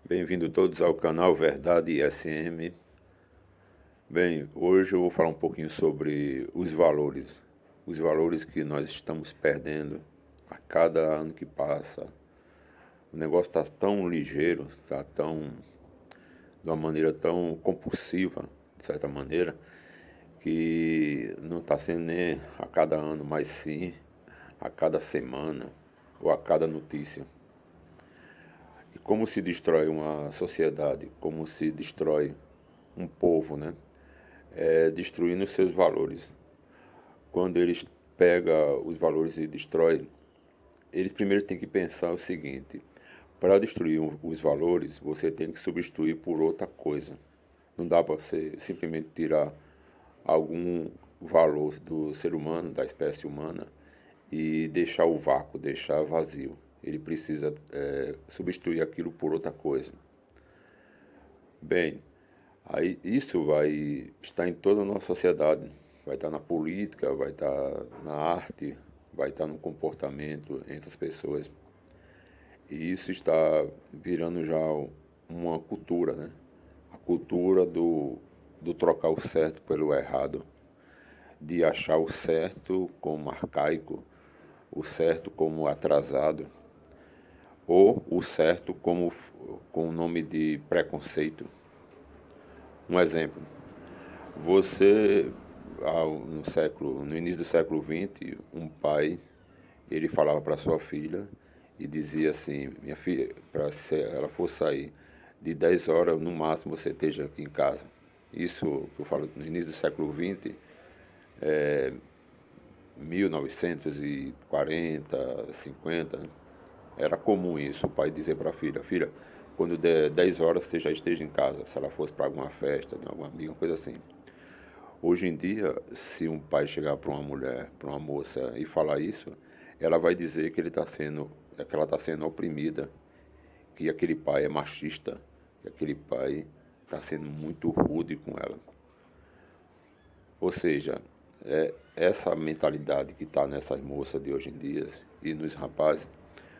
Bem-vindo todos ao canal Verdade ISM. Bem, hoje eu vou falar um pouquinho sobre os valores que nós estamos perdendo a cada ano que passa. O negócio está tão ligeiro, está tão, de uma maneira tão compulsiva, de certa maneira, que não está sendo nem a cada ano, mas sim a cada semana ou a cada notícia. E como se destrói uma sociedade, como se destrói um povo, né? Destruindo os seus valores. Quando eles pegam os valores e destroem, eles primeiro têm que pensar o seguinte: para destruir os valores, você tem que substituir por outra coisa. Não dá para você simplesmente tirar algum valor do ser humano, da espécie humana, e deixar o vácuo, deixar vazio. Ele precisa substituir aquilo por outra coisa. Bem, aí isso vai estar em toda a nossa sociedade. Vai estar na política, vai estar na arte, vai estar no comportamento entre as pessoas. E isso está virando já uma cultura, né? A cultura do trocar o certo pelo errado, de achar o certo como arcaico, o certo como atrasado, ou o certo como com o nome de preconceito. Um exemplo, você no início do século XX, um pai, ele falava para sua filha e dizia assim: minha filha, para se ela for sair de 10 horas no máximo você esteja aqui em casa. Isso que eu falo no início do século XX, 1940, 50, né? Era comum isso, o pai dizer para a filha: filha, quando der 10 horas você já esteja em casa, se ela fosse para alguma festa, de alguma amiga, uma coisa assim. Hoje em dia, se um pai chegar para uma mulher, para uma moça e falar isso, ela vai dizer que que ela está sendo oprimida, que aquele pai é machista, que aquele pai está sendo muito rude com ela. Ou seja, essa mentalidade que está nessas moças de hoje em dia e nos rapazes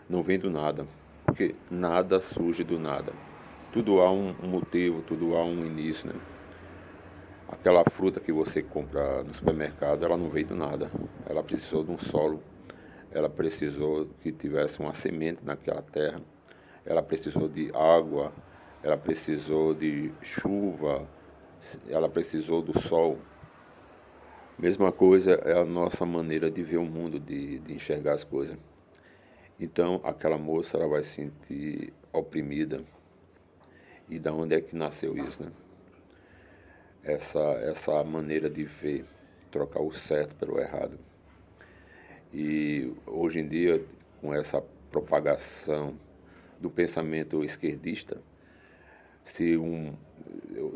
não vem do nada, porque nada surge do nada. Tudo há um motivo, tudo há um início, né? Aquela fruta que você compra no supermercado, ela não veio do nada. Ela precisou de um solo, ela precisou que tivesse uma semente naquela terra, ela precisou de água, ela precisou de chuva, ela precisou do sol. Mesma coisa é a nossa maneira de ver o mundo, de enxergar as coisas. Então, aquela moça ela vai se sentir oprimida. E da onde é que nasceu isso, né? Essa maneira de ver, trocar o certo pelo errado. E hoje em dia, com essa propagação do pensamento esquerdista, se um,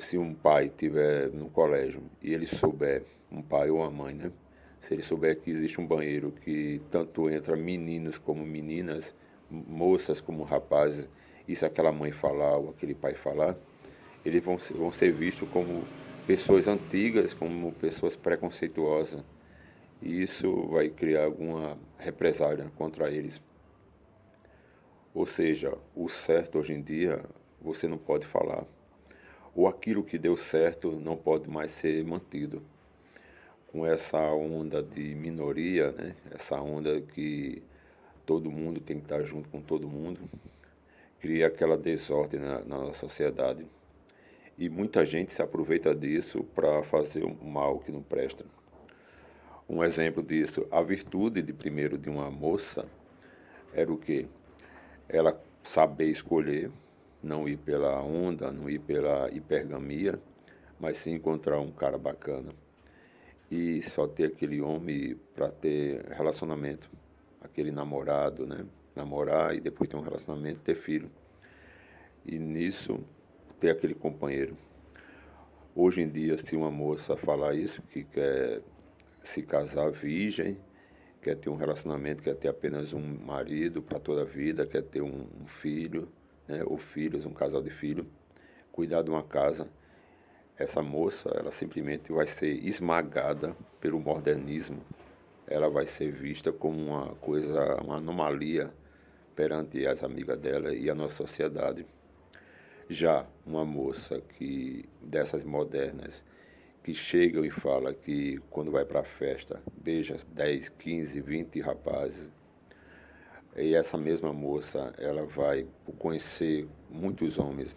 se um pai estiver no colégio e ele souber, um pai ou uma mãe, né? Se ele souber que existe um banheiro que tanto entra meninos como meninas, moças como rapazes, e se aquela mãe falar ou aquele pai falar, eles vão ser vistos como pessoas antigas, como pessoas preconceituosas. E isso vai criar alguma represália contra eles. Ou seja, o certo hoje em dia você não pode falar. Ou aquilo que deu certo não pode mais ser mantido. Com essa onda de minoria, né? Essa onda que todo mundo tem que estar junto com todo mundo, cria aquela desordem na sociedade. E muita gente se aproveita disso para fazer o mal que não presta. Um exemplo disso, a virtude de primeiro de uma moça era o quê? Ela saber escolher, não ir pela onda, não ir pela hipergamia, mas sim encontrar um cara bacana. E só ter aquele homem para ter relacionamento, aquele namorado, né? Namorar e depois ter um relacionamento, ter filho. E nisso ter aquele companheiro. Hoje em dia, se uma moça falar isso, que quer se casar virgem, quer ter um relacionamento, quer ter apenas um marido para toda a vida, quer ter um filho, né, ou filhos, um casal de filhos, cuidar de uma casa, essa moça, ela simplesmente vai ser esmagada pelo modernismo, ela vai ser vista como uma coisa, uma anomalia perante as amigas dela e a nossa sociedade. Já uma moça que dessas modernas que chegam e fala que quando vai para a festa beija 10, 15, 20 rapazes, e essa mesma moça ela vai conhecer muitos homens,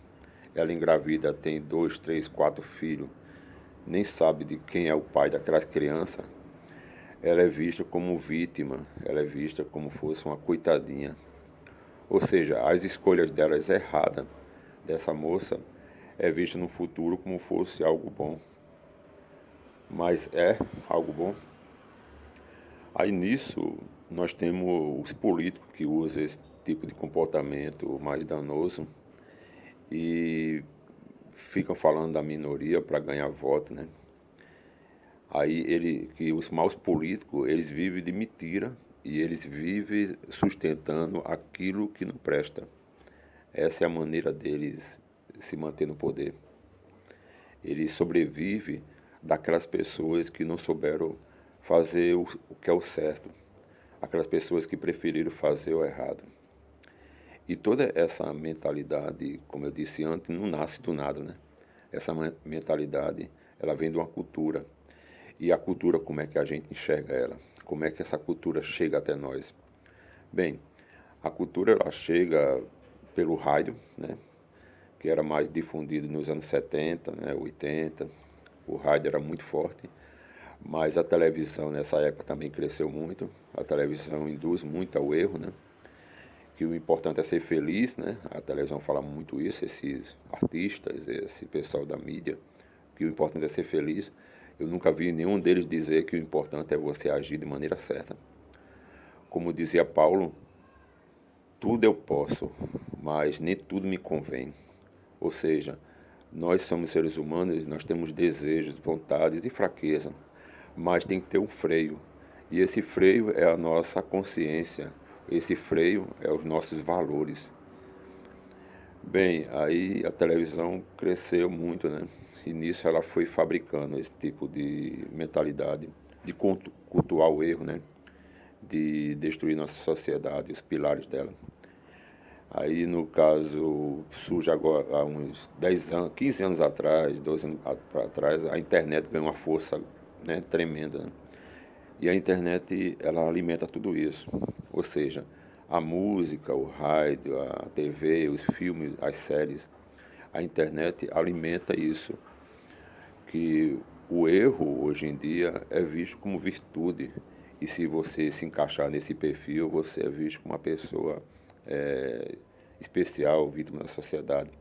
ela engravida, tem 2, 3, 4 filhos, nem sabe de quem é o pai daquelas crianças, ela é vista como vítima, ela é vista como fosse uma coitadinha. Ou seja, as escolhas delas erradas, dessa moça, é vista no futuro como fosse algo bom. Mas é algo bom? Aí nisso, nós temos os políticos que usam esse tipo de comportamento mais danoso e ficam falando da minoria para ganhar voto, né? Aí que os maus políticos, eles vivem de mentira e eles vivem sustentando aquilo que não presta. Essa é a maneira deles se manter no poder. Eles sobrevivem daquelas pessoas que não souberam fazer o que é o certo, aquelas pessoas que preferiram fazer o errado. E toda essa mentalidade, como eu disse antes, não nasce do nada, né? Essa mentalidade, ela vem de uma cultura. E a cultura, como é que a gente enxerga ela? Como é que essa cultura chega até nós? Bem, a cultura ela chega pelo rádio, né? Que era mais difundido nos anos 70, né? 80. O rádio era muito forte. Mas a televisão nessa época também cresceu muito. A televisão induz muito ao erro, né? Que o importante é ser feliz, né? A televisão fala muito isso, esses artistas, esse pessoal da mídia, que o importante é ser feliz. Eu nunca vi nenhum deles dizer que o importante é você agir de maneira certa. Como dizia Paulo, tudo eu posso, mas nem tudo me convém. Ou seja, nós somos seres humanos, nós temos desejos, vontades e fraqueza, mas tem que ter um freio. E esse freio é a nossa consciência, esse freio é os nossos valores. Bem, aí a televisão cresceu muito, né? E nisso ela foi fabricando esse tipo de mentalidade, de cultuar o erro, né? De destruir nossa sociedade, os pilares dela. Aí, no caso, surge agora, há uns 10 anos, 15 anos atrás, 12 anos atrás, a internet ganhou uma força, né, tremenda. Né? E a internet, ela alimenta tudo isso. Ou seja, a música, o rádio, a TV, os filmes, as séries, a internet alimenta isso, que o erro, hoje em dia, é visto como virtude. E se você se encaixar nesse perfil, você é visto como uma pessoa especial, vítima da sociedade.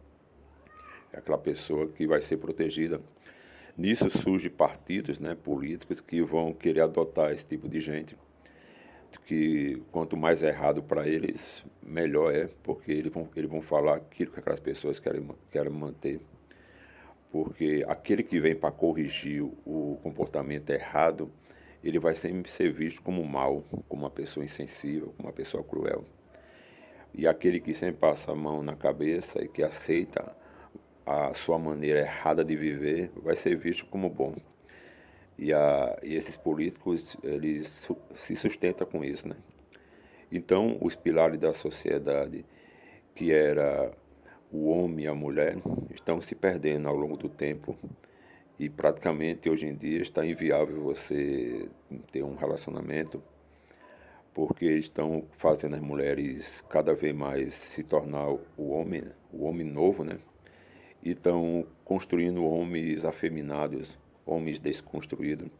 É aquela pessoa que vai ser protegida. Nisso surgem partidos, né, políticos que vão querer adotar esse tipo de gente, que quanto mais errado para eles, melhor é, porque eles vão falar aquilo que aquelas pessoas querem manter. Porque aquele que vem para corrigir o comportamento errado, ele vai sempre ser visto como mal, como uma pessoa insensível, como uma pessoa cruel. E aquele que sempre passa a mão na cabeça e que aceita a sua maneira errada de viver, vai ser visto como bom. E esses políticos, eles se sustentam com isso, né? Então, os pilares da sociedade, que era o homem e a mulher, estão se perdendo ao longo do tempo. E praticamente hoje em dia está inviável você ter um relacionamento, porque estão fazendo as mulheres cada vez mais se tornar o homem novo, né? E estão construindo homens afeminados, homens desconstruídos,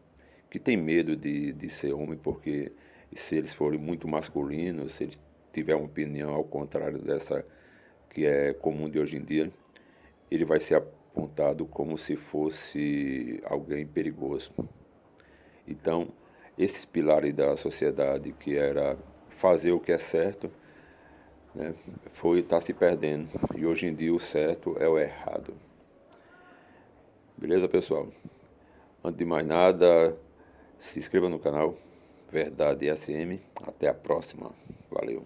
que têm medo de ser homem, porque se eles forem muito masculinos, se eles tiverem uma opinião ao contrário dessa que é comum de hoje em dia, ele vai ser apontado como se fosse alguém perigoso. Então, esses pilares da sociedade, que era fazer o que é certo, né, está se perdendo. E hoje em dia o certo é o errado. Beleza, pessoal? Antes de mais nada, se inscreva no canal Verdade SM. Até a próxima. Valeu.